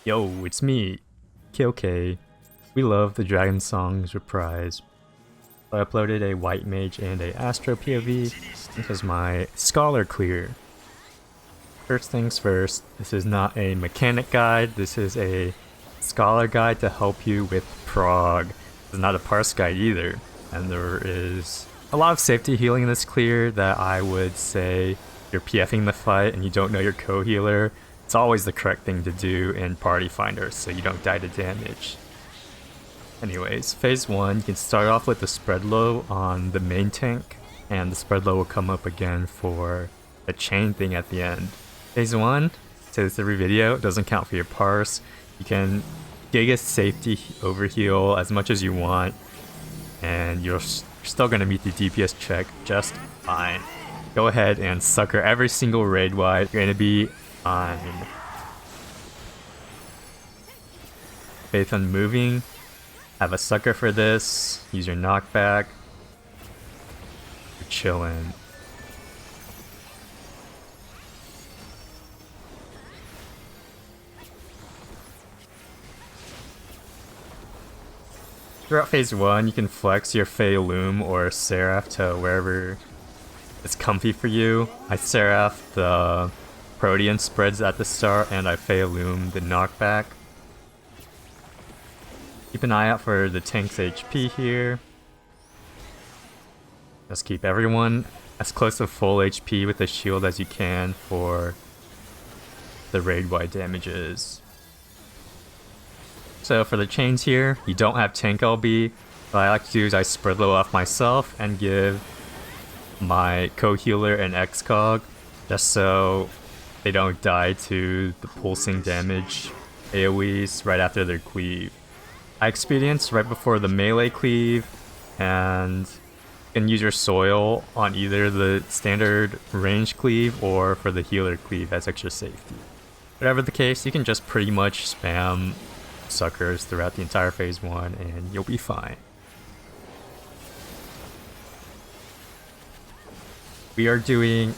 Yo, it's me, KOK. We love the Dragon Songs reprise. I uploaded a White Mage and a Astro POV. This is my Scholar clear. First things first, this is not a mechanic guide, this is a Scholar guide to help you with prog. This is not a parse guide either. And there is a lot of safety healing in this clear that I would say you're PFing the fight and you don't know your co-healer. It's always the correct thing to do in Party Finder so you don't die to damage. Anyways, phase 1, you can start off with the spread low on the main tank, and the spread low will come up again for the chain thing at the end. Phase 1, say this every video, it doesn't count for your parse. You can Giga safety overheal as much as you want, and you're still going to meet the DPS check just fine. Go ahead and sucker every single raid wide, you're going to be fine. Faith on moving. Have a sucker for this. Use your knockback. You're chillin'. Throughout phase 1, you can flex your Fey Loom or Seraph to wherever it's comfy for you. I Seraph the Protean spreads at the start, and I Fey Loom the knockback. Keep an eye out for the tank's HP here. Just keep everyone as close to full HP with the shield as you can for the raid-wide damages. So for the chains here, you don't have tank LB. What I like to do is I spread low off myself and give my co-healer an X-Cog just so they don't die to the pulsing damage AoEs right after their cleave. I experience right before the melee cleave, and you can use your soil on either the standard range cleave or for the healer cleave as extra safety. Whatever the case, you can just pretty much spam suckers throughout the entire phase 1 and you'll be fine. We are doing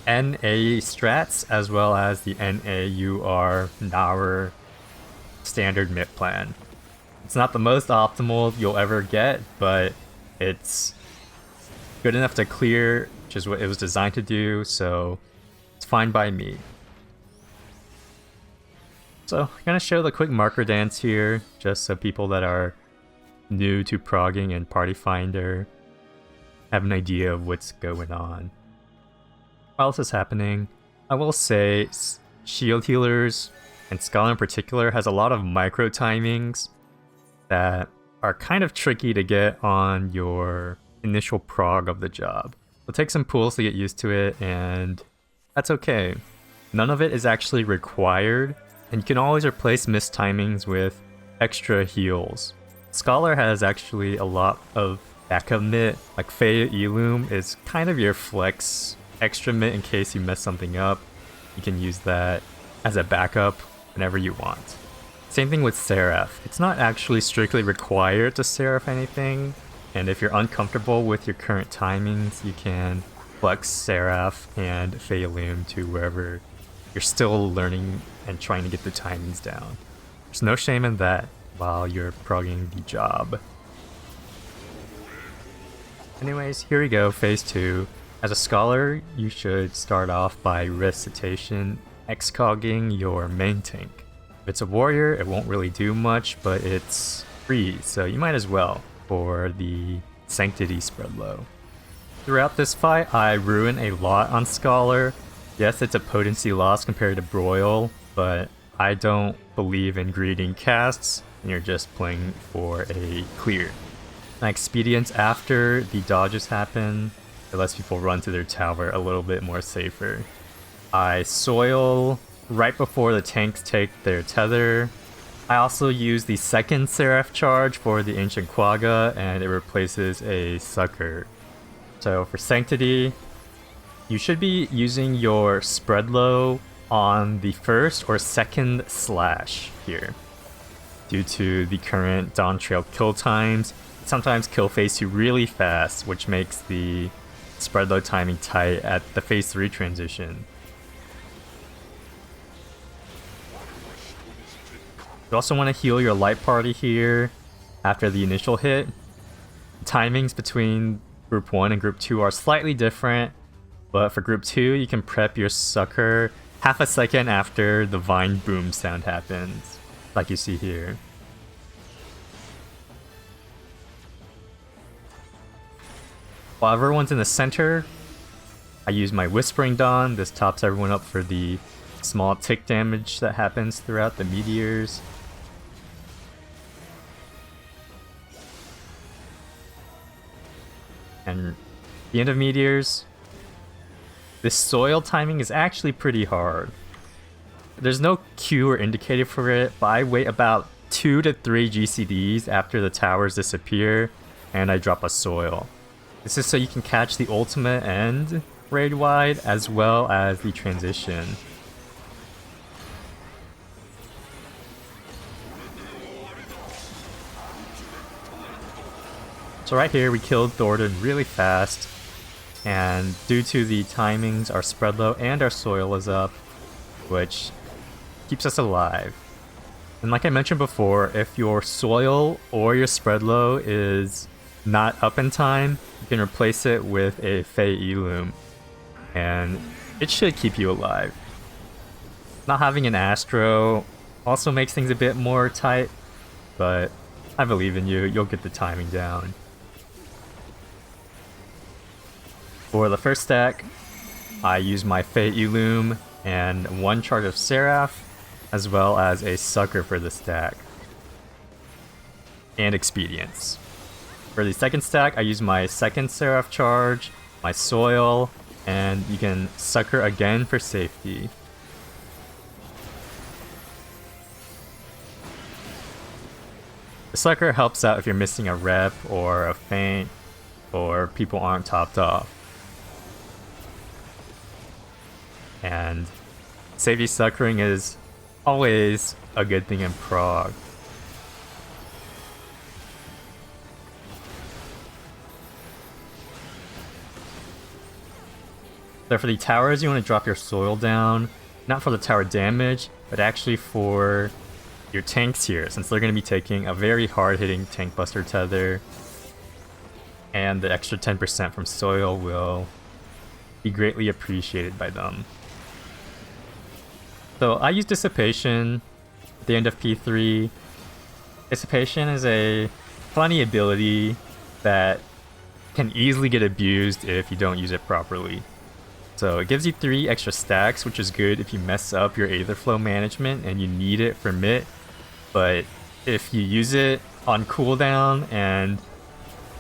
NA strats as well as the NAUR Naur standard mid plan. It's not the most optimal you'll ever get, but it's good enough to clear, which is what it was designed to do, so it's fine by me. So I'm going to show the quick marker dance here, just so people that are new to progging and Party Finder have an idea of what's going on. While this is happening, I will say shield healers, and Scholar in particular, has a lot of micro timings that are kind of tricky to get on your initial prog of the job. It'll take some pools to get used to it, and that's okay. None of it is actually required, and you can always replace missed timings with extra heals. Scholar has actually a lot of backup mitt, like Fey Eloom is kind of your flex extra mitt in case you mess something up. You can use that as a backup whenever you want. Same thing with Seraph. It's not actually strictly required to Seraph anything, and if you're uncomfortable with your current timings, you can flex Seraph and Fey Loom to wherever you're still learning and trying to get the timings down. There's no shame in that while you're progging the job. Anyways, here we go, phase 2. As a Scholar, you should start off by recitation, X-cogging your main tank. If it's a warrior, it won't really do much, but it's free, so you might as well for the sanctity spread low. Throughout this fight, I ruin a lot on Scholar. Yes, it's a potency loss compared to Broil, but I don't believe in greeting casts, and you're just playing for a clear. My expedience after the dodges happen, it lets people run to their tower a little bit more safer. I soil right before the tanks take their tether. I also use the second Seraph charge for the Ancient Quagga, and it replaces a sucker. So for Sanctity, you should be using your spread low on the first or second slash here. Due to the current Dawntrail kill times, sometimes kill phase 2 really fast, which makes the spread low timing tight at the phase 3 transition. You also want to heal your light party here after the initial hit. Timings between group 1 and group 2 are slightly different, but for group 2 you can prep your sucker half a second after the vine boom sound happens, like you see here. While everyone's in the center, I use my Whispering Dawn. This tops everyone up for the small tick damage that happens throughout the meteors. And the end of meteors, this soil timing is actually pretty hard. There's no cue or indicator for it, but I wait about 2 to 3 GCDs after the towers disappear, and I drop a soil. This is so you can catch the ultimate end raid-wide, as well as the transition. So right here, we killed Thornton really fast, and due to the timings, our spread low and our soil is up, which keeps us alive. And like I mentioned before, if your soil or your spread low is not up in time, you can replace it with a Fey Eloom, and it should keep you alive. Not having an Astro also makes things a bit more tight, but I believe in you, you'll get the timing down. For the first stack, I use my Fey Eloom and 1 charge of Seraph, as well as a sucker for the stack. And Expedience. For the second stack, I use my second Seraph charge, my soil, and you can sucker again for safety. The sucker helps out if you're missing a rep or a feint, or people aren't topped off. And safety suckering is always a good thing in Prague. So for the towers, you want to drop your soil down, not for the tower damage, but actually for your tanks here, since they're going to be taking a very hard-hitting tank buster tether, and the extra 10% from soil will be greatly appreciated by them. So I use Dissipation at the end of P3. Dissipation is a funny ability that can easily get abused if you don't use it properly. So it gives you 3 extra stacks, which is good if you mess up your Aetherflow management and you need it for Mitt. But if you use it on cooldown and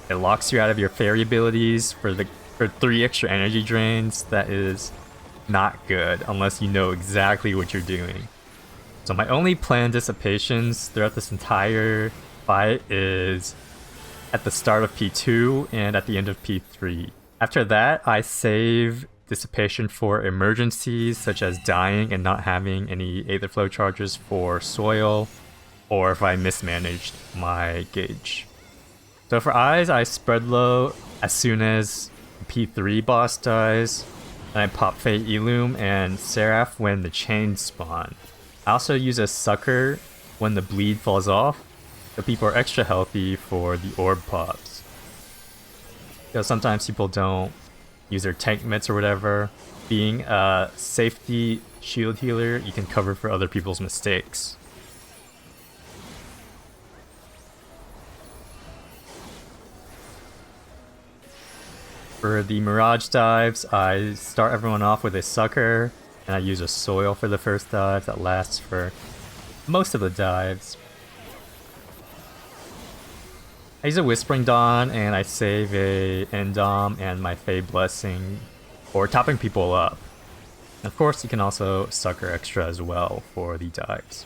it locks you out of your fairy abilities for 3 extra energy drains, that is not good unless you know exactly what you're doing. So my only planned dissipations throughout this entire fight is at the start of P2 and at the end of P3. After that, I save dissipation for emergencies such as dying and not having any Aetherflow charges for soil, or if I mismanaged my gauge. So for eyes, I spread low as soon as P3 boss dies, and I pop Fey Eloom and Seraph when the chains spawn. I also use a sucker when the bleed falls off, so people are extra healthy for the orb pops. Because sometimes people don't use their tank mitts or whatever. Being a safety shield healer, you can cover for other people's mistakes. For the Mirage dives, I start everyone off with a sucker, and I use a soil for the first dive that lasts for most of the dives. I use a Whispering Dawn, and I save a Endom and my Fey Blessing for topping people up. And of course, you can also sucker extra as well for the dives.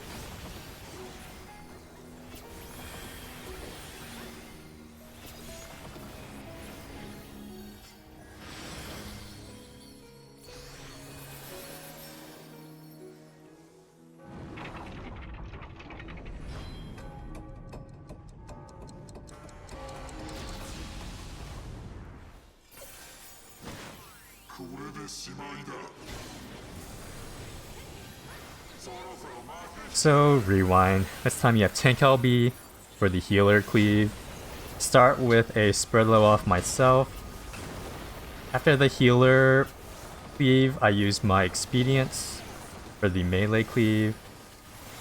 So rewind. This time you have tank LB for the healer cleave. Start with a spread low off myself. After the healer cleave, I use my expedients for the melee cleave.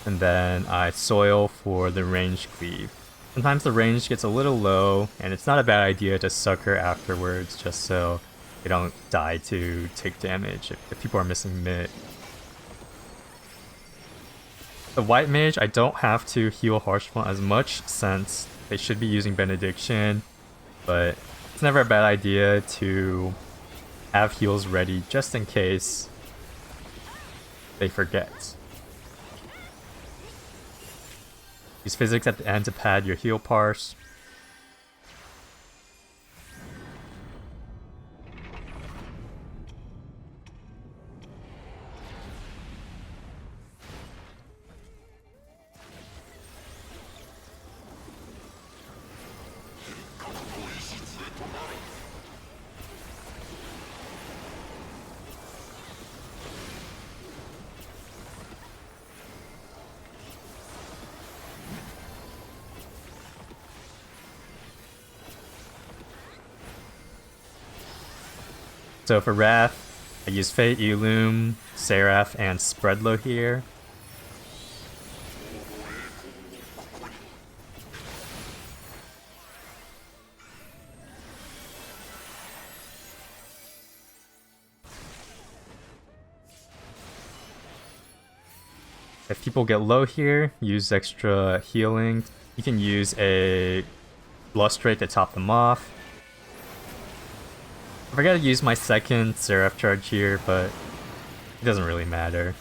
And then I soil for the range cleave. Sometimes the range gets a little low, and it's not a bad idea to sucker afterwards just so they don't die to take damage if people are missing mid. The white mage, I don't have to heal Harsh One as much since they should be using Benediction, but it's never a bad idea to have heals ready just in case they forget. Use physics at the end to pad your heal parse. So for Wrath, I use Fate, Illume, Seraph, and Spreadlow here. If people get low here, use extra healing. You can use a Lustrate to top them off. I forgot to use my second Seraph charge here, but it doesn't really matter.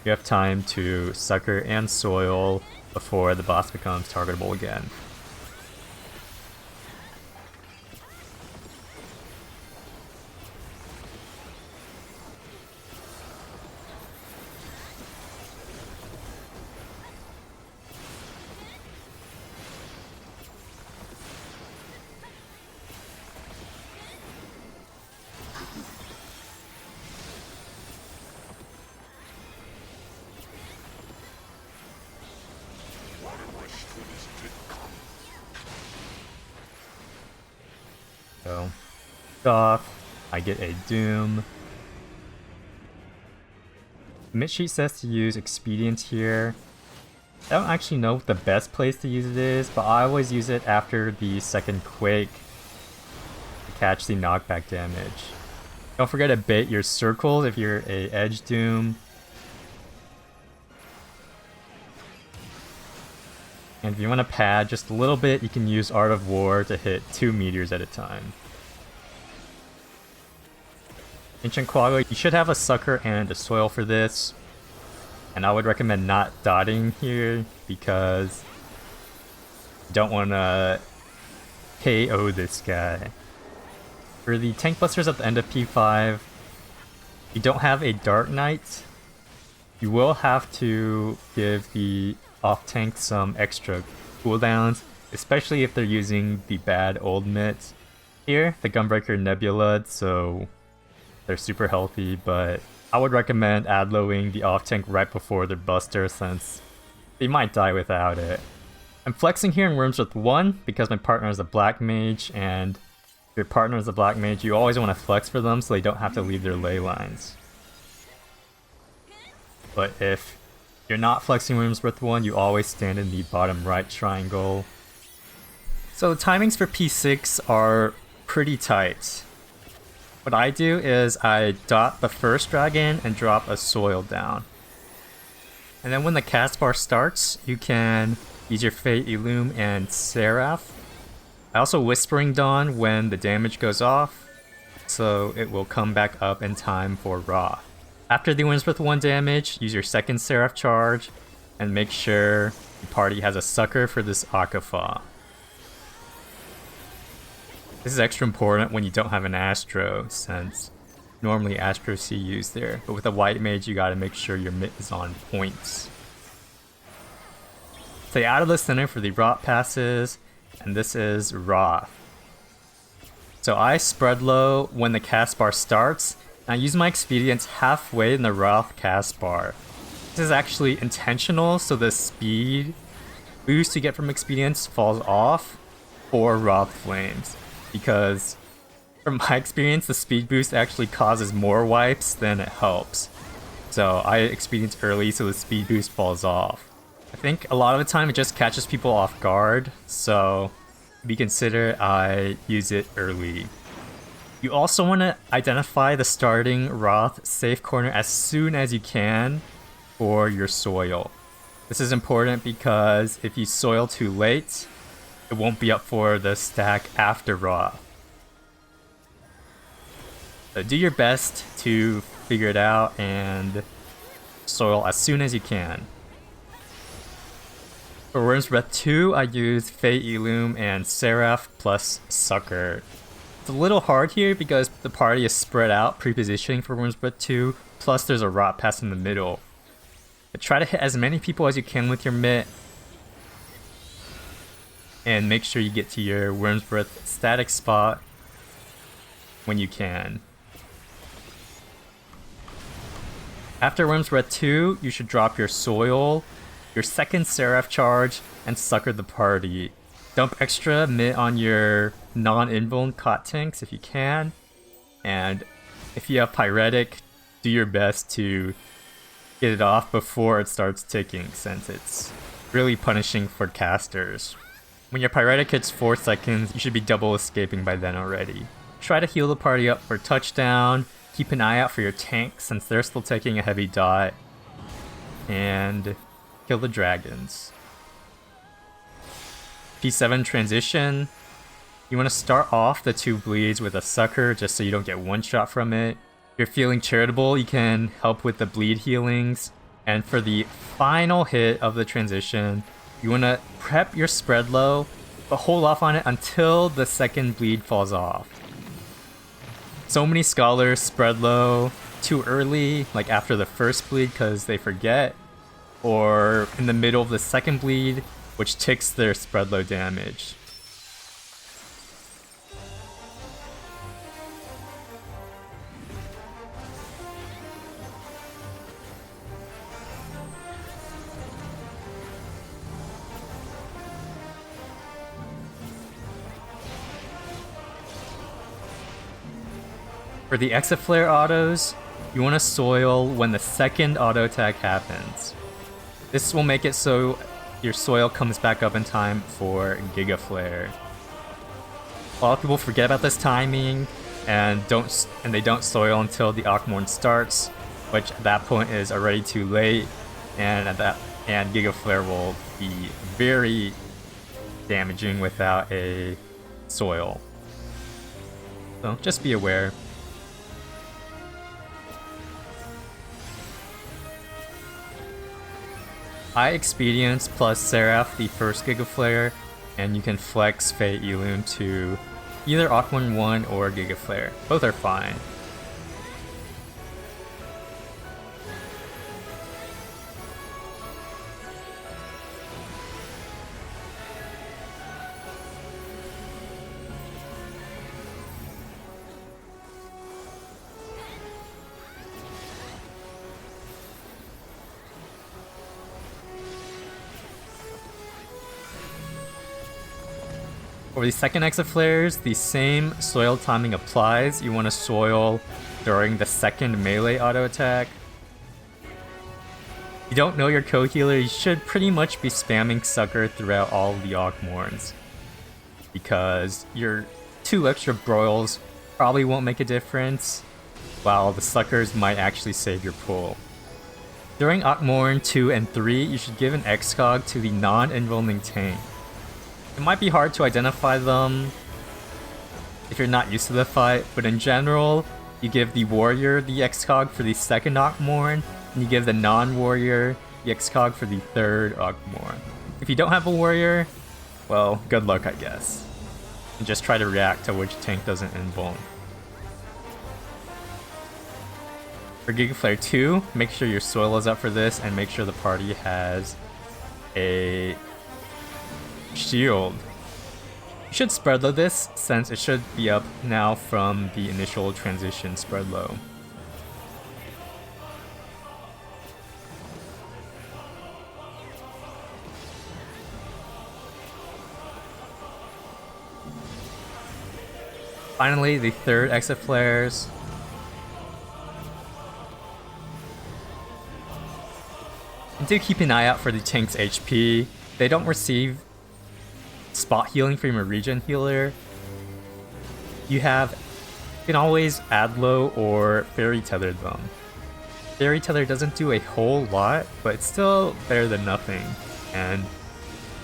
You have time to sucker and soil before the boss becomes targetable again. So, off, I get a Doom. The mid sheet says to use Expedient here. I don't actually know what the best place to use it is, but I always use it after the second Quake to catch the knockback damage. Don't forget to bait your circles if you're a Edge Doom. And if you want to pad just a little bit, you can use Art of War to hit 2 meteors at a time. Ancient Quagga, you should have a Sucker and a Soil for this. And I would recommend not dotting here because you don't want to KO this guy. For the Tank Busters at the end of P5, you don't have a Dark Knight. You will have to give the off-tank some extra cooldowns, especially if they're using the bad old mitts. Here, the Gunbreaker Nebula, so they're super healthy, but I would recommend ad-lowing the off-tank right before their buster since they might die without it. I'm flexing here in Worms with 1 because my partner is a black mage, and if your partner is a black mage, you always want to flex for them so they don't have to leave their ley lines. But if you're not flexing Worms with 1, you always stand in the bottom right triangle. So the timings for P6 are pretty tight. What I do is I dot the first dragon and drop a soil down. And then when the cast bar starts, you can use your Fate, Illume, and Seraph. I also Whispering Dawn when the damage goes off, so it will come back up in time for Raw. After the wins with 1 damage, use your second Seraph charge, and make sure the party has a Sucker for this Akafa. This is extra important when you don't have an Astro, since normally Astro see used there, but with a white mage you gotta make sure your mitt is on points. Stay out of the center for the rot passes, and this is Roth. So I spread low when the cast bar starts, and I use my expedients halfway in the Roth cast bar. This is actually intentional, so the speed boost you get from experience falls off for Wrath Flames. Because from my experience, the speed boost actually causes more wipes than it helps. So I experience early, so the speed boost falls off. I think a lot of the time it just catches people off guard, so be considerate I use it early. You also want to identify the starting Wrath safe corner as soon as you can for your soil. This is important because if you soil too late, it won't be up for the stack after Wrath. So do your best to figure it out and soil as soon as you can. For Worm's Breath 2, I use Fey Eloom and Seraph plus Sucker. It's a little hard here because the party is spread out pre-positioning for Worm's Breath 2, plus there's a Rot Pass in the middle. But try to hit as many people as you can with your mitt, and make sure you get to your Worm's Breath static spot when you can. After Worm's Breath 2, you should drop your Soil, your second Seraph charge, and Sucker the party. Dump extra mitt on your non-invuln Cot tanks if you can, and if you have Pyretic, do your best to get it off before it starts ticking, since it's really punishing for casters. When your Pyretic hits 4 seconds, you should be double escaping by then already. Try to heal the party up for touchdown, keep an eye out for your tanks since they're still taking a heavy dot, and kill the dragons. P7 transition. You want to start off the 2 bleeds with a Sucker just so you don't get one shot from it. If you're feeling charitable, you can help with the bleed healings. And for the final hit of the transition, you want to prep your spread low, but hold off on it until the second bleed falls off. So many scholars spread low too early, like after the first bleed because they forget, or in the middle of the second bleed, which ticks their spread low damage. For the Exit Flare autos, you want to soil when the second auto attack happens. This will make it so your soil comes back up in time for Giga Flare. A lot of people forget about this timing and they don't soil until the Akmorn starts, which at that point is already too late, and Giga Flare will be very damaging without a soil. So just be aware. I Expedience plus Seraph the first Giga Flare, and you can flex Fey Eloom to either Aquan 1 or Giga Flare. Both are fine. For the second Exit Flares, the same soil timing applies. You want to soil during the second melee auto attack. If you don't know your co-healer, you should pretty much be spamming Sucker throughout all of the Ogmorns, because your 2 extra broils probably won't make a difference, while the Suckers might actually save your pull. During Ogmorn 2 and 3, you should give an Excog to the non-invulning tank. It might be hard to identify them if you're not used to the fight, but in general, you give the warrior the Excog for the second Ogmorn, and you give the non-warrior the Excog for the third Ogmorn. If you don't have a warrior, well, good luck I guess. And just try to react to which tank doesn't invuln. For Giga Flare 2, make sure your soil is up for this, and make sure the party has a shield. You should spread low this, since it should be up now from the initial transition spread low. Finally, the third exit flares. And do keep an eye out for the tank's HP. They don't receive spot healing from a regen healer. You can always Adlo or Fairy Tether them. Fairy Tether doesn't do a whole lot, but it's still better than nothing, and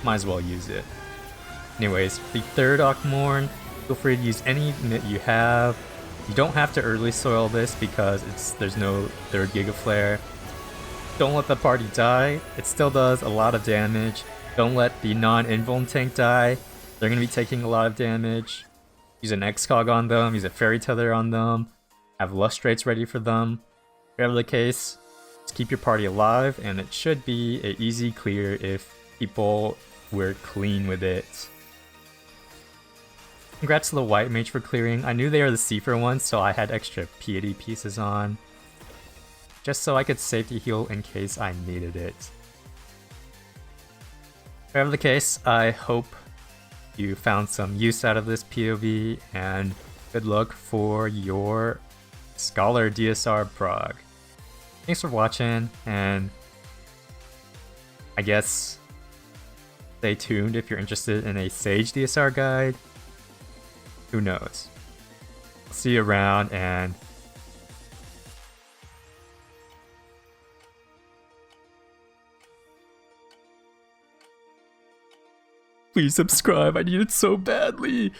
might as well use it. Anyways, the third Akmorn, feel free to use any unit you have. You don't have to early soil this because there's no third Giga Flare. Don't let the party die, it still does a lot of damage. Don't let the non-invuln tank die, they're going to be taking a lot of damage. Use an Excog on them, use a Fairy Tether on them, have Lustrates ready for them. Whatever the case, just keep your party alive, and it should be an easy clear if people were clean with it. Congrats to the White Mage for clearing. I knew they were the Seafer ones, so I had extra piety pieces on, just so I could safety heal in case I needed it. Whatever the case, I hope you found some use out of this POV, and good luck for your Scholar DSR prog. Thanks for watching, and I guess stay tuned if you're interested in a SCH DSR guide. Who knows? I'll see you around, and please subscribe, I need it so badly.